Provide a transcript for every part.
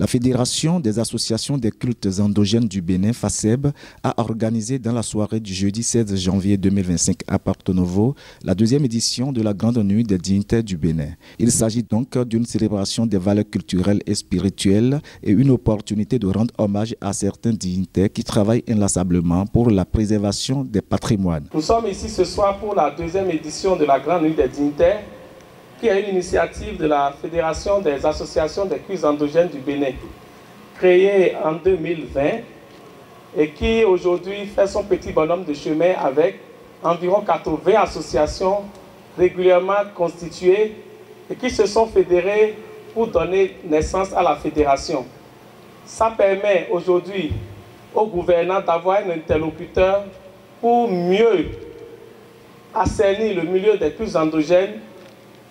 La Fédération des associations des cultes endogènes du Bénin, FACEB, a organisé dans la soirée du jeudi 16 janvier 2025 à Porto Novo la deuxième édition de la Grande Nuit des dignitaires du Bénin. Il s'agit donc d'une célébration des valeurs culturelles et spirituelles et une opportunité de rendre hommage à certains dignitaires qui travaillent inlassablement pour la préservation des patrimoines. Nous sommes ici ce soir pour la deuxième édition de la Grande Nuit des dignitaires, qui est une initiative de la Fédération des associations des cultes endogènes du Bénin, créée en 2020 et qui aujourd'hui fait son petit bonhomme de chemin avec environ 80 associations régulièrement constituées et qui se sont fédérées pour donner naissance à la fédération. Ça permet aujourd'hui aux gouvernants d'avoir un interlocuteur pour mieux assainir le milieu des cultes endogènes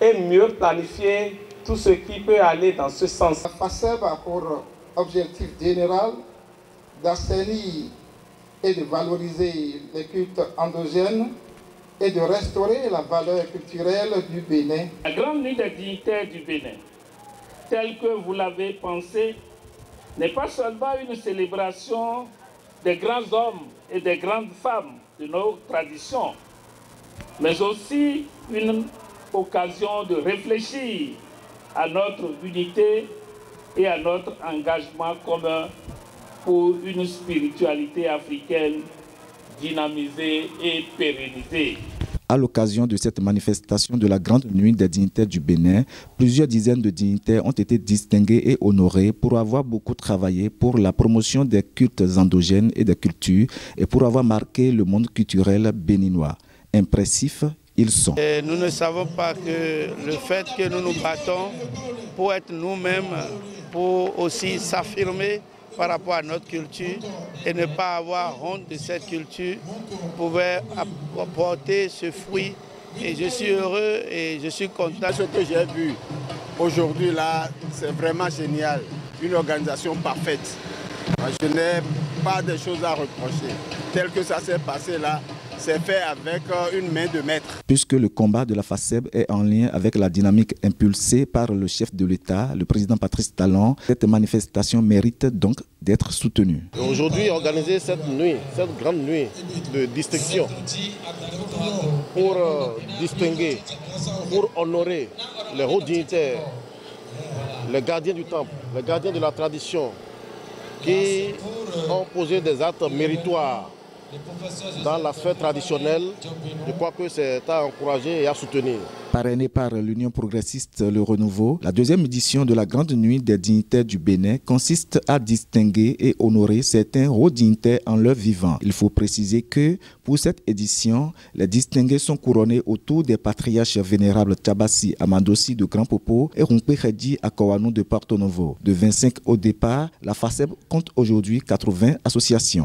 et mieux planifier tout ce qui peut aller dans ce sens. La FACEB a pour objectif général d'assainir et de valoriser les cultes endogènes et de restaurer la valeur culturelle du Bénin. La Grande Nuit des dignitaires du Bénin, telle que vous l'avez pensée, n'est pas seulement une célébration des grands hommes et des grandes femmes de nos traditions, mais aussi une occasion de réfléchir à notre unité et à notre engagement commun pour une spiritualité africaine dynamisée et pérennisée. À l'occasion de cette manifestation de la Grande Nuit des dignitaires du Bénin, plusieurs dizaines de dignitaires ont été distingués et honorés pour avoir beaucoup travaillé pour la promotion des cultes endogènes et des cultures et pour avoir marqué le monde culturel béninois. Impressifs, ils sont. Et nous ne savons pas que le fait que nous nous battons pour être nous-mêmes, pour aussi s'affirmer par rapport à notre culture et ne pas avoir honte de cette culture, pouvait apporter ce fruit. Et je suis heureux et je suis content. Ce que j'ai vu aujourd'hui là, c'est vraiment génial. Une organisation parfaite. Je n'ai pas de choses à reprocher. Tel que ça s'est passé là, c'est fait avec une main de maître. Puisque le combat de la FACEB est en lien avec la dynamique impulsée par le chef de l'État, le président Patrice Talon, cette manifestation mérite donc d'être soutenue. Aujourd'hui, organiser cette nuit, cette grande nuit de distinction pour distinguer, pour honorer les hauts dignitaires, les gardiens du temple, les gardiens de la tradition, qui ont posé des actes méritoires dans la sphère traditionnelle, je crois que c'est à encourager et à soutenir. Parrainé par l'Union progressiste Le Renouveau, la deuxième édition de la Grande Nuit des dignitaires du Bénin consiste à distinguer et honorer certains hauts dignitaires en leur vivant. Il faut préciser que pour cette édition, les distingués sont couronnés autour des patriarches vénérables Tabassi Amandosi de Grand Popo et Rumpé Khedi Akowanou de Porto Novo. De 25 au départ, la FACEB compte aujourd'hui 80 associations.